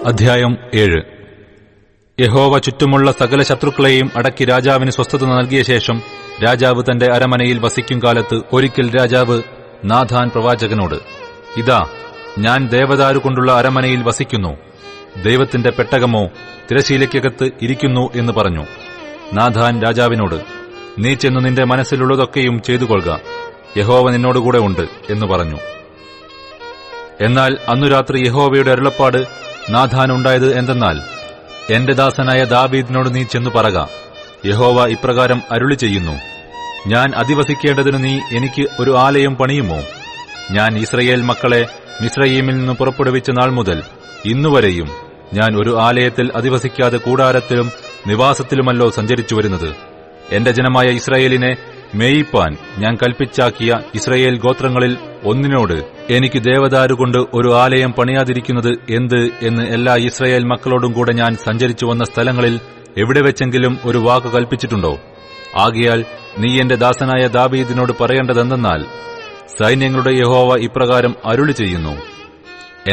അധ്യായം 7. യഹോവ ചുറ്റുമുള്ള സകല ശത്രുക്കളെയും അടക്കി രാജാവിന് സ്വസ്ഥത നൽകിയ ശേഷം രാജാവ് തന്റെ അരമനയിൽ വസിക്കും കാലത്ത് ഒരിക്കൽ രാജാവ് നാഥാൻ പ്രവാചകനോട്, ഇതാ, ഞാൻ ദേവദാരു കൊണ്ടുള്ള അരമനയിൽ വസിക്കുന്നു. ദൈവത്തിന്റെ പെട്ടകമോ തിരശീലയ്ക്കകത്ത് ഇരിക്കുന്നു എന്ന് പറഞ്ഞു. നാഥാൻ രാജാവിനോട്, നീ ചെന്നു നിന്റെ മനസ്സിലുള്ളതൊക്കെയും ചെയ്തുകൊള്ളുക, യഹോവ നിന്നോടുകൂടെ ഉണ്ട് എന്ന് പറഞ്ഞു. എന്നാൽ അന്നു രാത്രി യഹോവയുടെ അരുളപ്പാട് നാഥാനുണ്ടായത് എന്തെന്നാൽ, എന്റെ ദാസനായ ദാവീദിനോട് നീ ചെന്നു പറക, യഹോവ ഇപ്രകാരം അരുളി ചെയ്യുന്നു, ഞാൻ അധിവസിക്കേണ്ടതിന് നീ എനിക്ക് ഒരു ആലയം പണിയുമോ? ഞാൻ ഇസ്രയേൽ മക്കളെ മിസ്രയീമിൽ നിന്ന് പുറപ്പെടുവിച്ച നാൾ മുതൽ ഇന്നുവരെയും ഞാൻ ഒരു ആലയത്തിൽ അധിവസിക്കാതെ കൂടാരത്തിലും നിവാസത്തിലുമല്ലോ സഞ്ചരിച്ചു വരുന്നത്. എന്റെ ജനമായ ഇസ്രയേലിനെ മേയിപ്പാൻ ഞാൻ കൽപ്പിച്ചാക്കിയ ഇസ്രയേൽ ഗോത്രങ്ങളിൽ ഒന്നിനോട് എനിക്ക് ദേവദാരുകൊണ്ട് ഒരു ആലയം പണിയാതിരിക്കുന്നത് എന്ത് എന്ന് എല്ലാ ഇസ്രയേൽ മക്കളോടും കൂടെ ഞാൻ സഞ്ചരിച്ചു വന്ന സ്ഥലങ്ങളിൽ എവിടെ വെച്ചെങ്കിലും ഒരു വാക്ക് കൽപ്പിച്ചിട്ടുണ്ടോ? ആകയാൽ നീ എന്റെ ദാസനായ ദാവീദിനോട് പറയേണ്ടതെന്തെന്നാൽ, സൈന്യങ്ങളുടെ യഹോവ ഇപ്രകാരം അരുളി ചെയ്യുന്നു,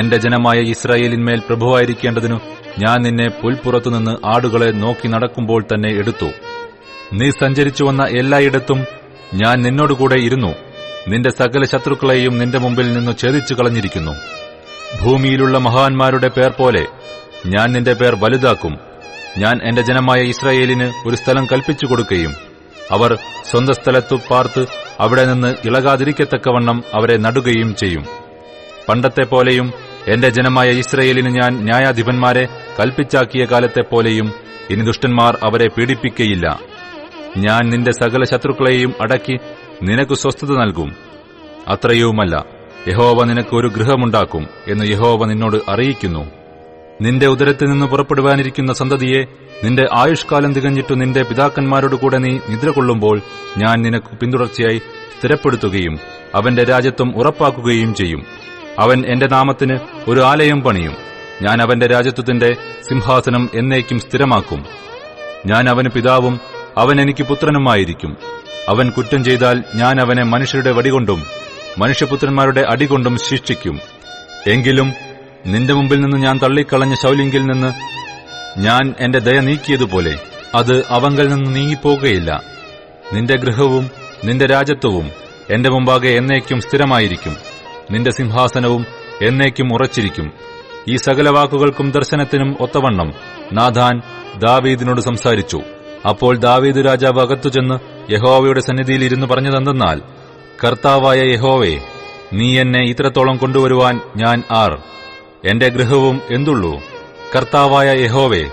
എന്റെ ജനമായ ഇസ്രായേലിന്മേൽ പ്രഭുവായിരിക്കേണ്ടതിനു ഞാൻ നിന്നെ പുൽപ്പുറത്തുനിന്ന് ആടുകളെ നോക്കി നടക്കുമ്പോൾ തന്നെ എടുത്തു. നീ സഞ്ചരിച്ചു വന്ന എല്ലായിടത്തും ഞാൻ നിന്നോടുകൂടെ ഇരുന്നു. നിന്റെ സകല ശത്രുക്കളെയും നിന്റെ മുമ്പിൽ നിന്നു ഛേദിച്ചു കളഞ്ഞിരിക്കുന്നു. ഭൂമിയിലുള്ള മഹാന്മാരുടെ പേർ പോലെ ഞാൻ നിന്റെ പേർ വലുതാക്കും. ഞാൻ എന്റെ ജനമായ ഇസ്രായേലിന് ഒരു സ്ഥലം കൽപ്പിച്ചു കൊടുക്കുകയും അവർ സ്വന്തം സ്ഥലത്തു പാർത്ത് അവിടെ നിന്ന് ഇളകാതിരിക്കത്തക്കവണ്ണം അവരെ നടുകയും ചെയ്യും. പണ്ടത്തെ പോലെയും എന്റെ ജനമായ ഇസ്രായേലിന് ഞാൻ ന്യായാധിപന്മാരെ കൽപ്പിച്ചാക്കിയ കാലത്തെപ്പോലെയും ഇനി ദുഷ്ടന്മാർ അവരെ പീഡിപ്പിക്കയില്ല. ഞാൻ നിന്റെ സകല ശത്രുക്കളെയും അടക്കി നിനക്ക് സ്വസ്ഥത നൽകും. അത്രയുമല്ല, യഹോവ നിനക്ക് ഒരു ഗൃഹമുണ്ടാക്കും എന്ന് യഹോവ നിന്നോട് അറിയിക്കുന്നു. നിന്റെ ഉദരത്തിൽ നിന്ന് പുറപ്പെടുവാനിരിക്കുന്ന സന്തതിയെ നിന്റെ ആയുഷ്കാലം തികഞ്ഞിട്ടു നിന്റെ പിതാക്കന്മാരോടുകൂടെ നീ നിദ്ര കൊള്ളുമ്പോൾ ഞാൻ നിനക്ക് പിന്തുടർച്ചയായി സ്ഥിരപ്പെടുത്തുകയും അവന്റെ രാജ്യത്വം ഉറപ്പാക്കുകയും ചെയ്യും. അവൻ എന്റെ നാമത്തിന് ഒരു ആലയം പണിയും. ഞാൻ അവന്റെ രാജ്യത്വത്തിന്റെ സിംഹാസനം എന്നേക്കും സ്ഥിരമാക്കും. ഞാൻ അവന് പിതാവും അവൻ എനിക്ക് പുത്രനുമായിരിക്കും. അവൻ കുറ്റം ചെയ്താൽ ഞാൻ അവനെ മനുഷ്യരുടെ വടികൊണ്ടും മനുഷ്യപുത്രന്മാരുടെ അടികൊണ്ടും ശിക്ഷിക്കും. എങ്കിലും നിന്റെ മുമ്പിൽ നിന്ന് ഞാൻ തള്ളിക്കളഞ്ഞ ശൗലിങ്കിൽ നിന്ന് ഞാൻ എന്റെ ദയ നീക്കിയതുപോലെ അത് അവങ്കൽ നിന്ന് നീങ്ങിപ്പോകുകയില്ല. നിന്റെ ഗൃഹവും നിന്റെ രാജ്യത്വവും എന്റെ മുമ്പാകെ എന്നേക്കും സ്ഥിരമായിരിക്കും. നിന്റെ സിംഹാസനവും എന്നേക്കും ഉറച്ചിരിക്കും. ഈ സകല വാക്കുകൾക്കും ദർശനത്തിനും ഒത്തവണ്ണം നാഥാൻ ദാവീദിനോട് സംസാരിച്ചു. അപ്പോൾ ദാവീദ് രാജാവ് അകത്തു ചെന്ന് യഹോവയുടെ സന്നിധിയിൽ ഇരുന്ന് പറഞ്ഞതെന്തെന്നാൽ, കർത്താവായ യഹോവേ, നീ എന്നെ ഇത്രത്തോളം കൊണ്ടുവരുവാൻ ഞാൻ ആർ? എന്റെ ഗൃഹവും എന്തുള്ളൂ? കർത്താവായ യഹോവേ,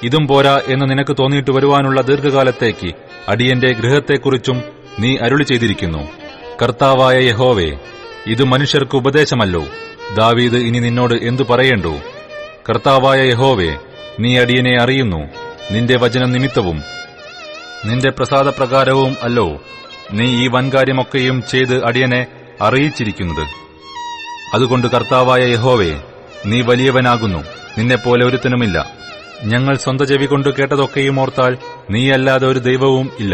ഇതും പോരാ എന്ന് നിനക്ക് തോന്നിയിട്ട് വരുവാനുള്ള ദീർഘകാലത്തേക്ക് അടിയന്റെ ഗൃഹത്തെക്കുറിച്ചും നീ അരുളി ചെയ്തിരിക്കുന്നു. കർത്താവായ യഹോവേ, ഇത് മനുഷ്യർക്ക് ഉപദേശമല്ലോ. ദാവീദ് ഇനി നിന്നോട് എന്തു പറയേണ്ടു? കർത്താവായ യഹോവേ, നീ അടിയനെ അറിയുന്നു. നിന്റെ വചനം നിമിത്തവും നിന്റെ പ്രസാദപ്രകാരവും അല്ലോ നീ ഈ വൻകാര്യമൊക്കെയും ചെയ്ത് അടിയനെ അറിയിച്ചിരിക്കുന്നത്. അതുകൊണ്ട് കർത്താവായ യഹോവേ, നീ വലിയവനാകുന്നു. നിന്നെപ്പോലെ ഒരുത്തനുമില്ല. ഞങ്ങൾ സ്വന്തം ചെവി കൊണ്ട് കേട്ടതൊക്കെയും ഓർത്താൽ നീയല്ലാതെ ഒരു ദൈവവും ഇല്ല.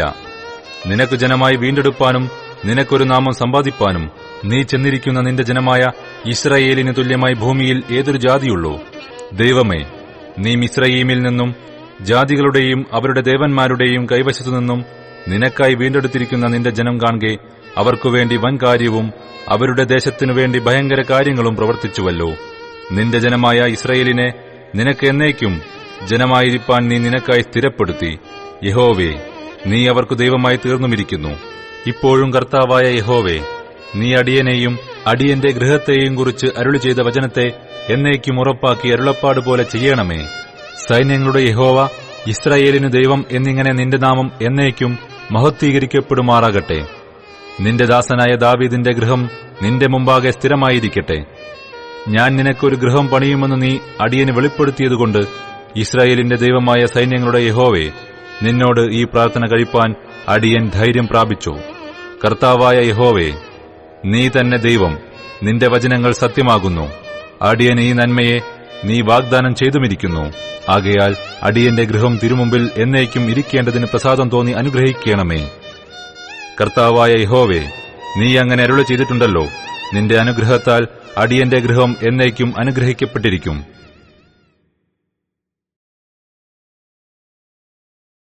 നിനക്ക് ജനമായി വീണ്ടെടുപ്പാനും നിനക്കൊരു നാമം സമ്പാദിപ്പാനും നീ ചെന്നിരിക്കുന്ന നിന്റെ ജനമായ ഇസ്രായേലിന് തുല്യമായി ഭൂമിയിൽ ഏതൊരു ജാതിയുള്ളൂ? ദൈവമേ, നീ മിസ്രയീമിൽ നിന്നും ജാതികളുടെയും അവരുടെ ദേവന്മാരുടെയും കൈവശത്തുനിന്നും നിനക്കായി വീണ്ടെടുത്തിരിക്കുന്ന നിന്റെ ജനം കാണെ അവർക്കുവേണ്ടി വൻകാര്യവും അവരുടെ ദേശത്തിനുവേണ്ടി ഭയങ്കര കാര്യങ്ങളും പ്രവർത്തിച്ചുവല്ലോ. നിന്റെ ജനമായ ഇസ്രായേലിനെ നിനക്ക് എന്നേക്കും ജനമായിരിക്കാൻ നീ നിനക്കായി സ്ഥിരപ്പെടുത്തി. യഹോവേ, നീ അവർക്ക് ദൈവമായി തീർന്നുമിരിക്കുന്നു. ഇപ്പോഴും കർത്താവായ യഹോവേ, നീ അടിയനെയും അടിയന്റെ ഗൃഹത്തെയും കുറിച്ച് അരുളി ചെയ്ത വചനത്തെ എന്നേക്കും ഉറപ്പാക്കി അരുളപ്പാട് പോലെ ചെയ്യണമേ. സൈന്യങ്ങളുടെ യഹോവ ഇസ്രായേലിന് ദൈവം എന്നിങ്ങനെ നിന്റെ നാമം എന്നേക്കും മഹത്വീകരിക്കപ്പെടുമാറാകട്ടെ. നിന്റെ ദാസനായ ദാവീദിന്റെ ഗൃഹം നിന്റെ മുമ്പാകെ സ്ഥിരമായിരിക്കട്ടെ. ഞാൻ നിനക്കൊരു ഗൃഹം പണിയുമെന്ന് നീ അടിയന് വെളിപ്പെടുത്തിയതുകൊണ്ട് ഇസ്രായേലിന്റെ ദൈവമായ സൈന്യങ്ങളുടെ യഹോവേ, നിന്നോട് ഈ പ്രാർത്ഥന കഴിപ്പാൻ അടിയൻ ധൈര്യം പ്രാപിച്ചു. കർത്താവായ യഹോവേ, നീ തന്നെ ദൈവം. നിന്റെ വചനങ്ങൾ സത്യമാകുന്നു. അടിയൻ ഈ നന്മയെ നീ വാഗ്ദാനം ചെയ്തുമിരിക്കുന്നു. ആകയാൽ അടിയന്റെ ഗൃഹം തിരുമുമ്പിൽ എന്നേക്കും ഇരിക്കേണ്ടതിന് പ്രസാദം തോന്നി അനുഗ്രഹിക്കണമേ. കർത്താവായ യഹോവേ, നീ അങ്ങനെ അരുളി ചെയ്തിട്ടുണ്ടല്ലോ. നിന്റെ അനുഗ്രഹത്താൽ അടിയന്റെ ഗൃഹം എന്നേക്കും അനുഗ്രഹിക്കപ്പെട്ടിരിക്കും.